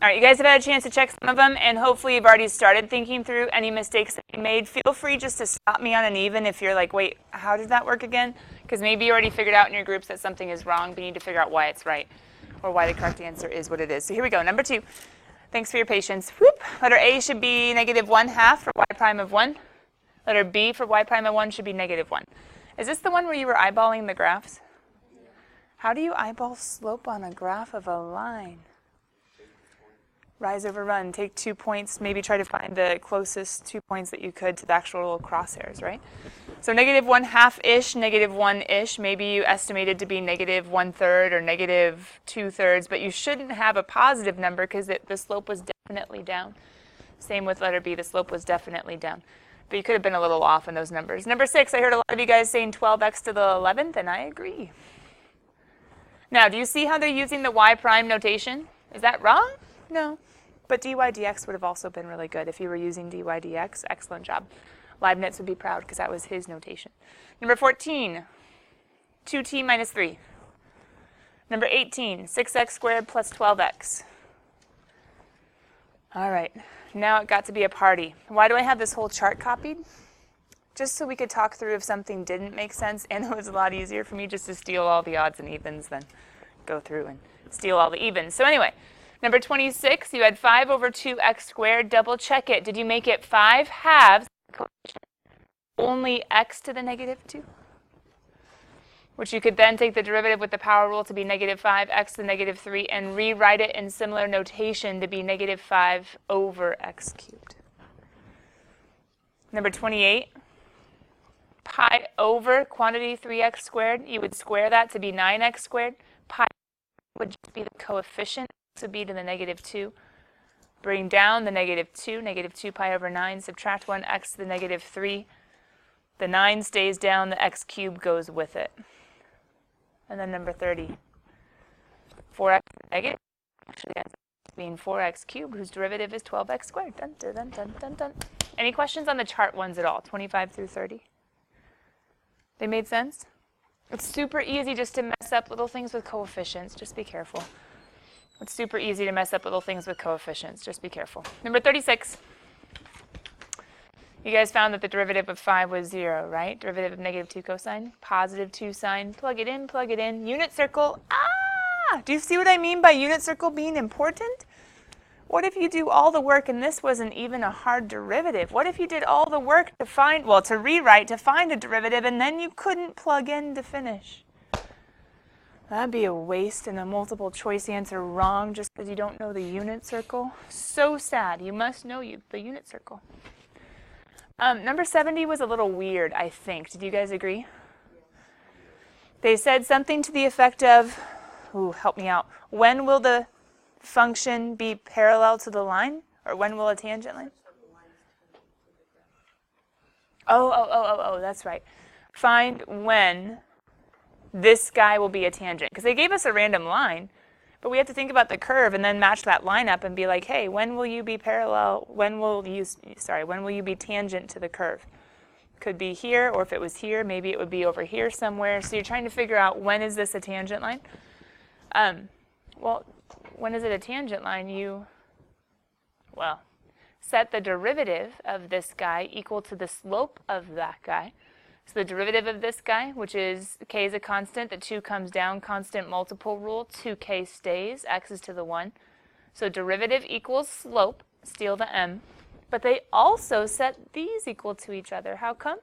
All right, you guys have had a chance to check some of them, and hopefully you've already started thinking through any mistakes that you made. Feel free just to stop me on an even if you're like, wait, how did that work again? Because maybe you already figured out in your groups that something is wrong, but you need to figure out why it's right or why the correct answer is what it is. So here we go, number 2. Thanks for your patience. Whoop. Letter A should be -1/2 for y prime of 1. Letter B for y prime of 1 should be -1. Is this the one where you were eyeballing the graphs? How do you eyeball slope on a graph of a line? Rise over run, take 2 points, maybe try to find the closest 2 points that you could to the actual crosshairs, right? So -1/2-ish, -1-ish, maybe you estimated to be -1/3 or -2/3, but you shouldn't have a positive number because the slope was definitely down. Same with letter B, the slope was definitely down. But you could have been a little off in those numbers. Number 6, I heard a lot of you guys saying 12x to the 11th, and I agree. Now, do you see how they're using the y prime notation? Is that wrong? No. But dy dx would have also been really good if you were using dy dx. Excellent job. Leibniz would be proud because that was his notation. Number 14, 2t minus 3. Number 18, 6x squared plus 12x. All right, now it got to be a party. Why do I have this whole chart copied? Just so we could talk through if something didn't make sense, and it was a lot easier for me just to steal all the odds and evens than go through and steal all the evens. So anyway, number 26, you had 5 over 2x squared. Double check it. Did you make it 5 halves? Only x to the -2? Which you could then take the derivative with the power rule to be -5, x to the -3, and rewrite it in similar notation to be -5 over x cubed. Number 28, pi over quantity 3x squared. You would square that to be 9x squared. Pi would just be the coefficient. This would be to the -2. Bring down the -2, -2 pi over 9. Subtract 1x to the -3. The 9 stays down, the x cubed goes with it. And then number 30, 4x negative actually ends up being 4x cubed, whose derivative is 12x squared. Dun, dun, dun, dun, dun, dun. Any questions on the chart ones at all, 25 through 30? They made sense? It's super easy just to mess up little things with coefficients. Just be careful. It's super easy to mess up little things with coefficients. Just be careful. Number 36. You guys found that the derivative of 5 was 0, right? Derivative of -2 cosine, +2 sine. Plug it in, plug it in. Unit circle. Ah! Do you see what I mean by unit circle being important? What if you do all the work and this wasn't even a hard derivative? What if you did all the work to find, well, to rewrite, to find a derivative, and then you couldn't plug in to finish? That'd be a waste and a multiple choice answer wrong just because you don't know the unit circle. So sad. You must know the unit circle. Number 70 was a little weird, I think. Did you guys agree? They said something to the effect of, ooh, help me out. When will the function be parallel to the line? Or when will a tangent line? Oh, that's right. Find when this guy will be a tangent. Because they gave us a random line, but we have to think about the curve and then match that line up and be like, hey, when will you be parallel? When will you be tangent to the curve? Could be here, or if it was here, maybe it would be over here somewhere. So you're trying to figure out when is this a tangent line? Well, when is it a tangent line? Set the derivative of this guy equal to the slope of that guy. So the derivative of this guy, which is k is a constant, the 2 comes down, constant multiple rule, 2k stays, x is to the 1. So derivative equals slope, steal the m. But they also set these equal to each other. How come?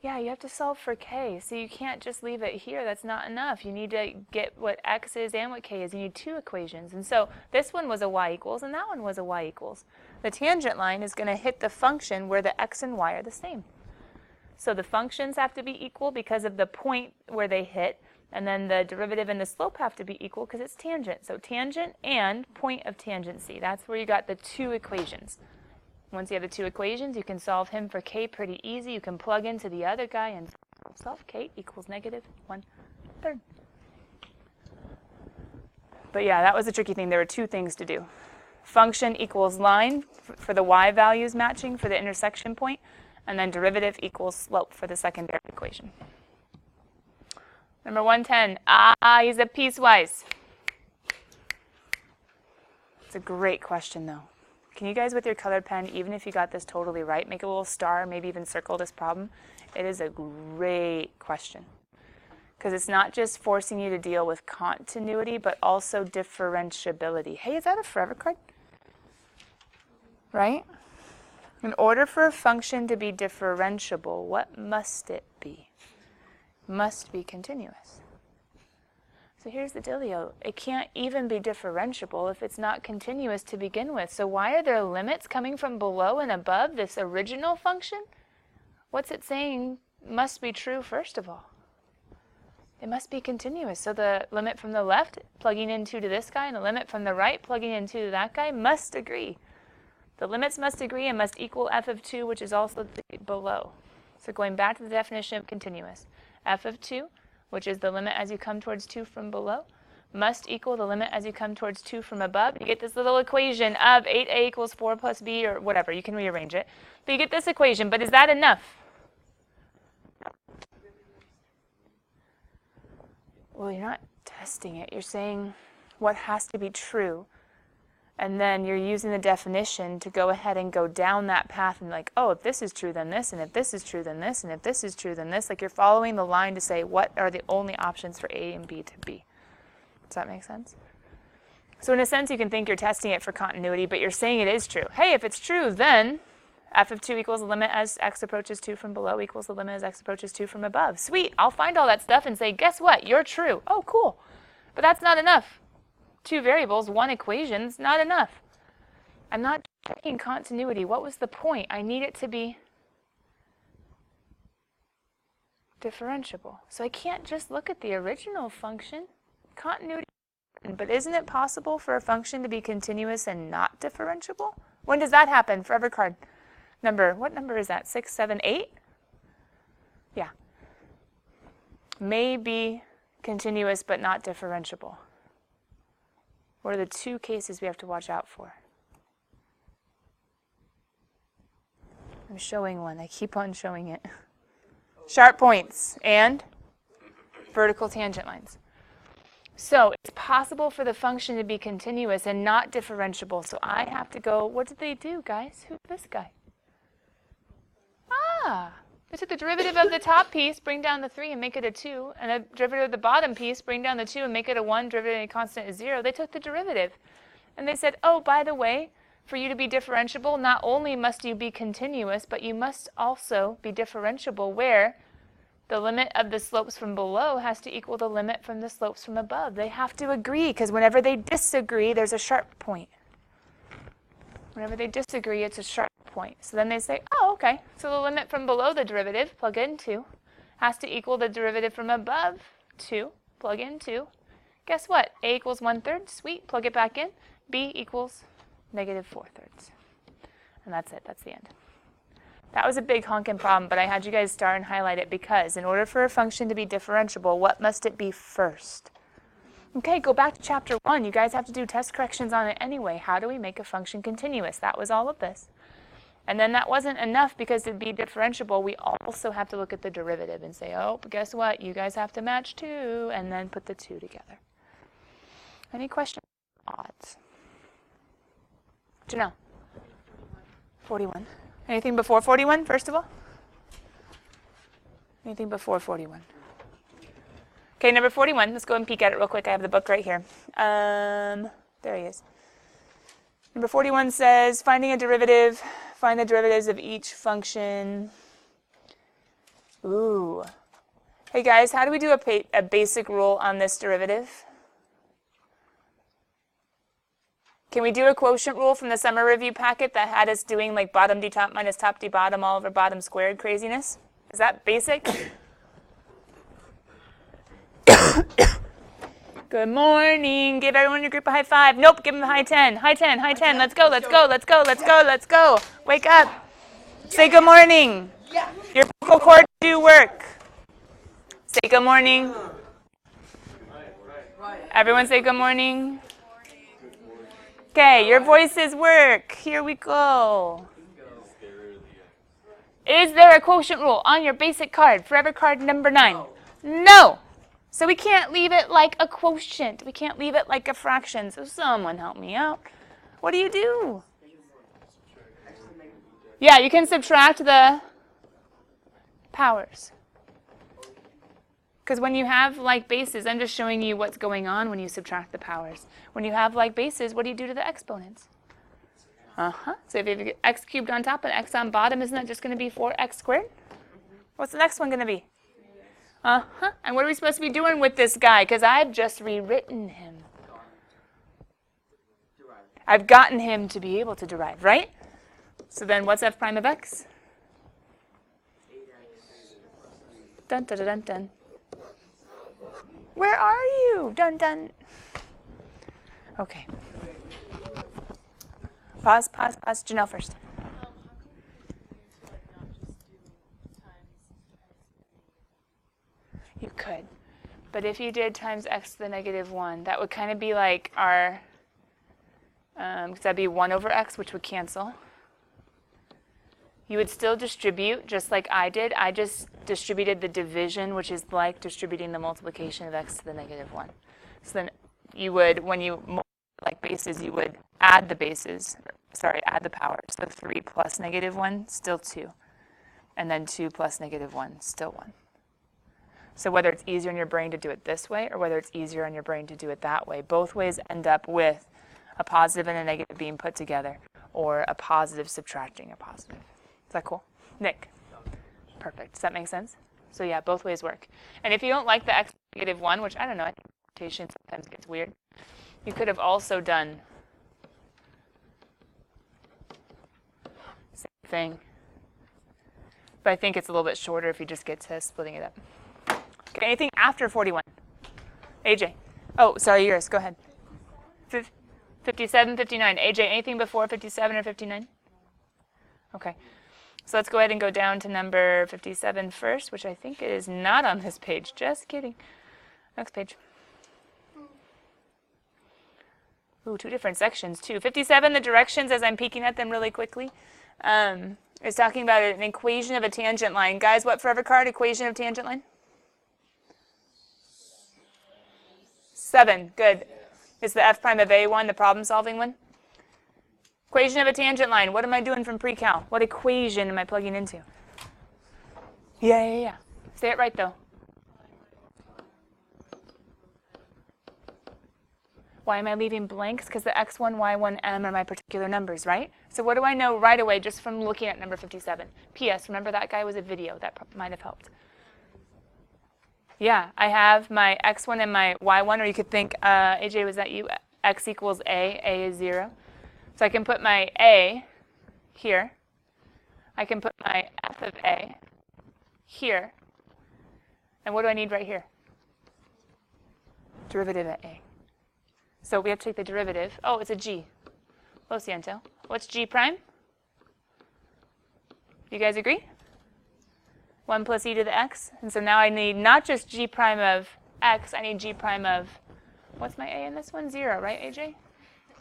Yeah, you have to solve for k, so you can't just leave it here. That's not enough. You need to get what x is and what k is. You need 2 equations. And so this one was a y equals, and that one was a y equals. The tangent line is going to hit the function where the x and y are the same. So the functions have to be equal because of the point where they hit, and then the derivative and the slope have to be equal because it's tangent. So tangent and point of tangency. That's where you got the 2 equations. Once you have the 2 equations, you can solve him for k pretty easy. You can plug into the other guy and solve k equals -1/3. But yeah, that was a tricky thing. There were 2 things to do. Function equals line for the y values matching for the intersection point, and then derivative equals slope for the secondary equation. Number 110, he's a piecewise. It's a great question, though. Can you guys, with your colored pen, even if you got this totally right, make a little star, maybe even circle this problem? It is a great question. Because it's not just forcing you to deal with continuity, but also differentiability. Hey, is that a forever card? Right? In order for a function to be differentiable, what must it be? It must be continuous. So here's the dealio. It can't even be differentiable if it's not continuous to begin with. So why are there limits coming from below and above this original function? What's it saying must be true first of all? It must be continuous. So the limit from the left plugging into to this guy and the limit from the right plugging into that guy must agree. The limits must agree and must equal f of 2, which is also below. So going back to the definition of continuous, f of 2, which is the limit as you come towards 2 from below, must equal the limit as you come towards 2 from above. You get this little equation of 8a equals 4 plus b, or whatever. You can rearrange it. But you get this equation. But is that enough? Well, you're not testing it. You're saying what has to be true. And then you're using the definition to go ahead and go down that path and like, oh, if this is true, then this, and if this is true, then this, and if this is true, then this. Like you're following the line to say what are the only options for A and B to be. Does that make sense? So in a sense, you can think you're testing it for continuity, but you're saying it is true. Hey, if it's true, then f of 2 equals the limit as x approaches 2 from below equals the limit as x approaches 2 from above. Sweet. I'll find all that stuff and say, guess what? You're true. Oh, cool. But that's not enough. 2 variables, 1 equation's not enough. I'm not checking continuity. What was the point? I need it to be differentiable. So I can't just look at the original function. Continuity, but isn't it possible for a function to be continuous and not differentiable? When does that happen? Forever card. What number is that? 6, 7, 8? Yeah. May be continuous but not differentiable. What are the 2 cases we have to watch out for? I'm showing one. I keep on showing it. Sharp points and vertical tangent lines. So it's possible for the function to be continuous and not differentiable. So I have to go, what did they do, guys? Who's this guy? They took the derivative of the top piece, bring down the 3 and make it a 2, and the derivative of the bottom piece, bring down the 2 and make it a 1, derivative of a constant is 0. They took the derivative. And they said, oh, by the way, for you to be differentiable, not only must you be continuous, but you must also be differentiable where the limit of the slopes from below has to equal the limit from the slopes from above. They have to agree, because whenever they disagree, there's a sharp point. Whenever they disagree, it's a sharp point. So then they say, oh, okay, so the limit from below the derivative, plug in 2, has to equal the derivative from above 2, plug in 2. Guess what? A equals 1/3, sweet, plug it back in. B equals negative 4/3. And that's it, that's the end. That was a big honking problem, but I had you guys star and highlight it because in order for a function to be differentiable, what must it be first? Okay, go back to chapter 1. You guys have to do test corrections on it anyway. How do we make a function continuous? That was all of this. And then that wasn't enough because to be differentiable, we also have to look at the derivative and say, oh, but guess what? You guys have to match 2, and then put the 2 together. Any questions? Odds. Janelle? 41. Anything before 41, first of all? Anything before 41? Okay, number 41. Let's go and peek at it real quick. I have the book right here. There he is. Number 41 says, finding a derivative, find the derivatives of each function. Ooh. Hey guys, how do we do a basic rule on this derivative? Can we do a quotient rule from the summer review packet that had us doing like bottom d top minus top d bottom all over bottom squared craziness? Is that basic? Good morning. Give everyone in your group a high 5. Nope, give them a high 10. High 10, high 10. Let's go, let's go, let's go, let's go, let's go. Wake up. Say good morning. Your vocal cords do work. Say good morning. Everyone say good morning. Okay, your voices work. Here we go. Is there a quotient rule on your basic card, forever card number 9? No. So we can't leave it like a quotient. We can't leave it like a fraction. So someone help me out. What do you do? Yeah, you can subtract the powers. Because when you have like bases, I'm just showing you what's going on when you subtract the powers. When you have like bases, what do you do to the exponents? So if you have x cubed on top and x on bottom, isn't that just going to be 4x squared? What's the next one going to be? And what are we supposed to be doing with this guy? Because I've just rewritten him. I've gotten him to be able to derive, right? So then what's f prime of x? Dun, dun, dun, dun, dun. Where are you? Dun, dun. Okay. Pause. Janelle first. You could. But if you did times x to the negative 1, that would kind of be like our, because that'd be 1 over x, which would cancel. You would still distribute, just like I did. I just distributed the division, which is like distributing the multiplication of x to the negative 1. So then you would, when you multiply like bases, you would add the bases, add the powers. So 3 plus negative 1, still 2. And then 2 plus negative 1, still 1. So whether it's easier in your brain to do it this way or whether it's easier in your brain to do it that way, both ways end up with a positive and a negative being put together or a positive subtracting a positive. Is that cool? Nick? Perfect. Does that make sense? So yeah, both ways work. And if you don't like the x negative 1, which I don't know, I think notation sometimes gets weird, you could have also done same thing. But I think it's a little bit shorter if you just get to splitting it up. Okay, anything after 41? AJ. Oh, sorry, yours. Go ahead. 57, 59. AJ, anything before 57 or 59? Okay. So let's go ahead and go down to number 57 first, which I think is not on this page. Just kidding. Next page. Ooh, 2 different sections, too. 57, the directions, as I'm peeking at them really quickly, is talking about an equation of a tangent line. Guys, what forever card? Equation of tangent line? 7. Good. It's the f prime of a one, the problem-solving one. Equation of a tangent line. What am I doing from pre-cal? What equation am I plugging into? Yeah. Say it right, though. Why am I leaving blanks? Because the x1, y1, m are my particular numbers, right? So what do I know right away just from looking at number 57? P.S. Remember that guy was a video. That might have helped. Yeah, I have my x1 and my y1, or you could think, AJ, was that you? X equals a is 0. So I can put my a here. I can put my f of a here. And what do I need right here? Derivative at a. So we have to take the derivative. Oh, it's a g. Lo siento. What's g prime? You guys agree? 1 plus e to the x. And so now I need not just g prime of x, I need g prime of, what's my a in this one? 0, right, AJ?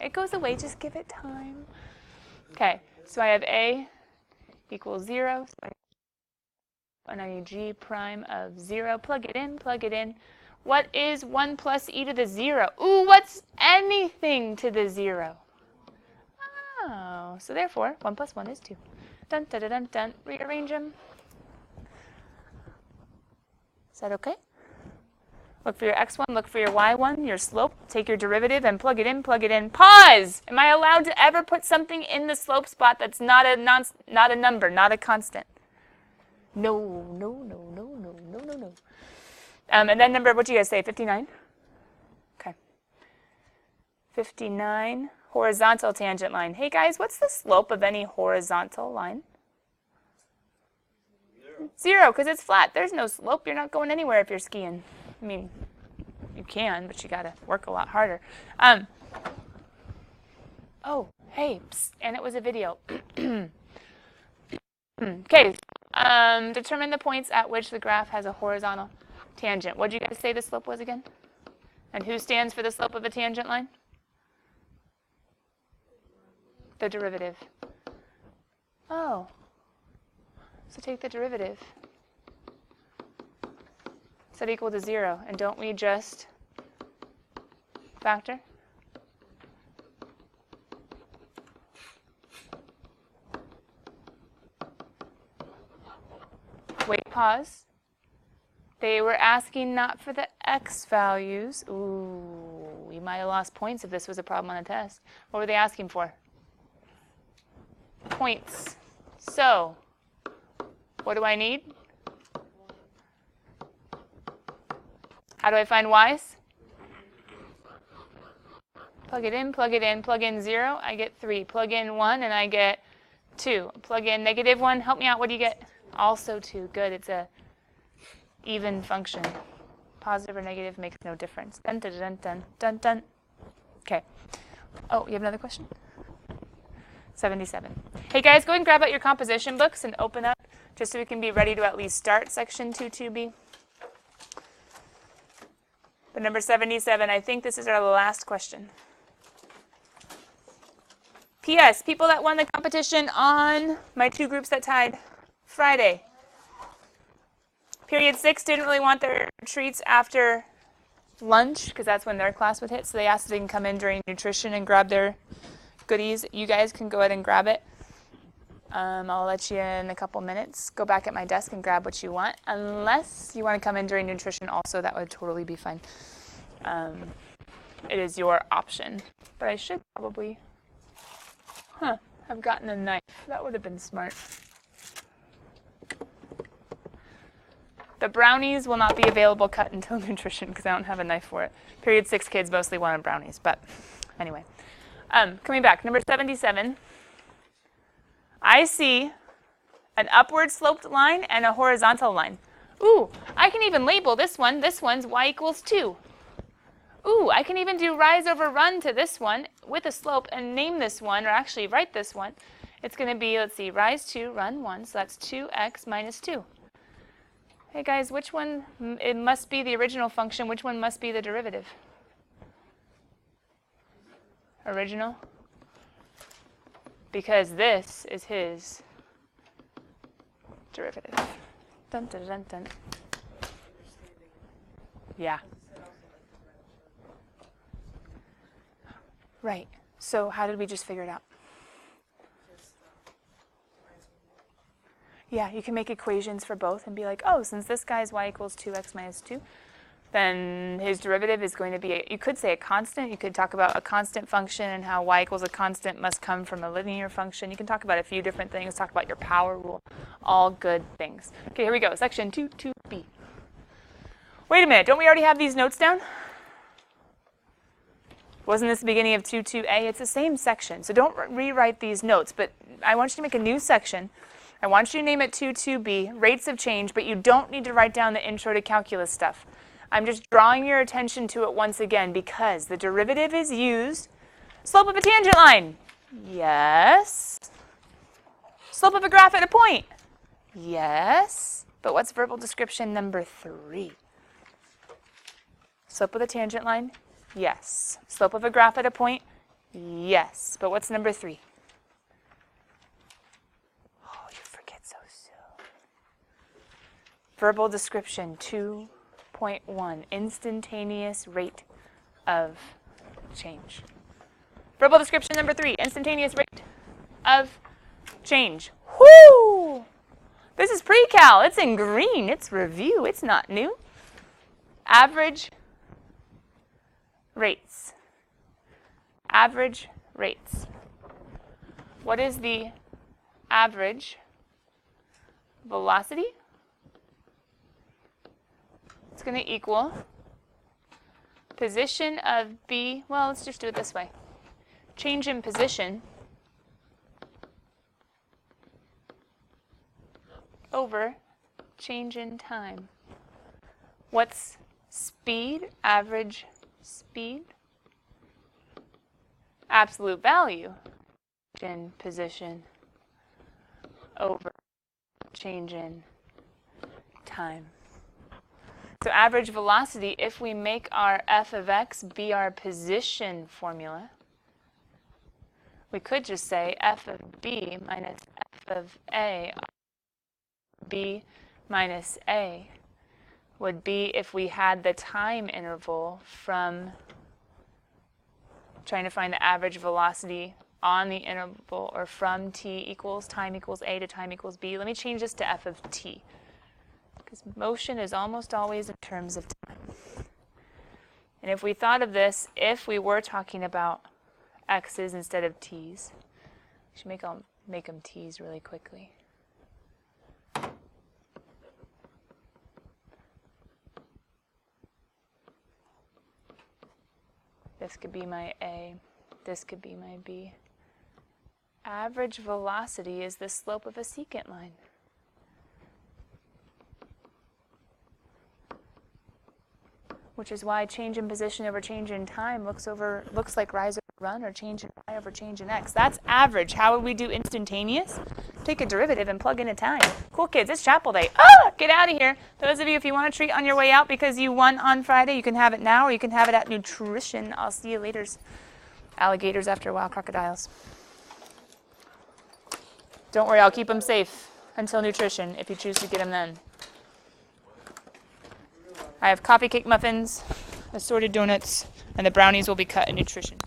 It goes away, just give it time. Okay, so I have a equals 0. And I need g prime of 0. Plug it in. What is 1 plus e to the 0? Ooh, what's anything to the 0? Oh, so therefore, 1 plus 1 is 2. Dun, dun, dun, dun, dun. Rearrange them. Is that okay? Look for your x1, look for your y1, your slope. Take your derivative and plug it in. Pause! Am I allowed to ever put something in the slope spot that's not a number, not a constant? No. And then number, what do you guys say, 59? Okay. 59, horizontal tangent line. Hey guys, what's the slope of any horizontal line? 0, because it's flat. There's no slope. You're not going anywhere if you're skiing. I mean, you can, but you got to work a lot harder. Oh, hey, psst, and it was a video. Okay, determine the points at which the graph has a horizontal tangent. What did you guys say the slope was again? And who stands for the slope of a tangent line? The derivative. Oh. So take the derivative. Set equal to 0. And don't we just factor? Wait, pause. They were asking not for the x values. Ooh, we might have lost points if this was a problem on the test. What were they asking for? Points. So, what do I need? How do I find y's? Plug it in, plug it in, plug in 0, I get 3. Plug in 1, and I get 2. Plug in -1, help me out, what do you get? Also 2. Good, it's a even function. Positive or negative makes no difference. Dun, dun, dun, dun, dun, dun. Okay. Oh, you have another question? 77. Hey guys, go ahead and grab out your composition books and open up just so we can be ready to at least start section 22B. But number 77, I think this is our last question. P.S. People that won the competition on my 2 groups that tied Friday. Period 6 didn't really want their treats after lunch because that's when their class would hit. So they asked if they can come in during nutrition and grab their goodies. You guys can go ahead and grab it. I'll let you in a couple minutes. Go back at my desk and grab what you want. Unless you want to come in during nutrition also, that would totally be fine. It is your option. But I should probably have gotten a knife. That would have been smart. The brownies will not be available cut until nutrition because I don't have a knife for it. Period 6 kids mostly wanted brownies, but anyway. Coming back, number 77. I see an upward sloped line and a horizontal line. Ooh, I can even label this one. This one's y equals 2. Ooh, I can even do rise over run to this one with a slope and name this one, or actually write this one. It's going to be, let's see, rise 2, run 1, so that's 2x minus 2. Hey guys, which one, it must be the original function, which one must be the derivative? Original? Because this is his derivative. Dun, dun, dun, dun. Yeah. Right. So how did we just figure it out? Yeah, you can make equations for both and be like, oh, since this guy's y equals 2x minus 2, then his derivative is going to be, you could say a constant. You could talk about a constant function and how y equals a constant must come from a linear function. You can talk about a few different things, talk about your power rule, all good things. Okay, here we go, section 22B. Wait a minute, don't we already have these notes down? Wasn't this the beginning of 22A? It's the same section, so don't rewrite these notes, but I want you to make a new section. I want you to name it 22B, rates of change, but you don't need to write down the intro to calculus stuff. I'm just drawing your attention to it once again because the derivative is used. Slope of a tangent line. Yes. Slope of a graph at a point. Yes. But what's verbal description number 3? Slope of the tangent line. Yes. Slope of a graph at a point? Yes. But what's number 3? Oh, you forget so soon. Verbal description 2.1, instantaneous rate of change. Verbal description number 3, instantaneous rate of change. Whoo! This is pre-cal. It's in green. It's review. It's not new. Average rates. Average rates. What is the average velocity? It's going to equal position of B. Well, let's just do it this way. Change in position over change in time. What's speed? Average speed? Absolute value. In position over change in time. So average velocity, if we make our f of x be our position formula, we could just say f of b minus f of a, b minus a would be if we had the time interval from trying to find the average velocity on the interval or from t equals time equals a to time equals b. Let me change this to f of t. Because motion is almost always in terms of time. And if we thought of this, if we were talking about x's instead of t's, we should make them t's really quickly. This could be my A, this could be my B. Average velocity is the slope of a secant line. Which is why change in position over change in time looks like rise over run, or change in y over change in x. That's average. How would we do instantaneous? Take a derivative and plug in a time. Cool, kids, it's chapel day. Get out of here. Those of you, if you want a treat on your way out because you won on Friday, you can have it now, or you can have it at nutrition. I'll see you later. Alligators after a while, crocodiles. Don't worry, I'll keep them safe until nutrition if you choose to get them then. I have coffee cake muffins, assorted donuts, and the brownies will be cut in nutrition.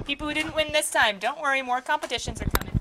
People who didn't win this time, don't worry, more competitions are coming.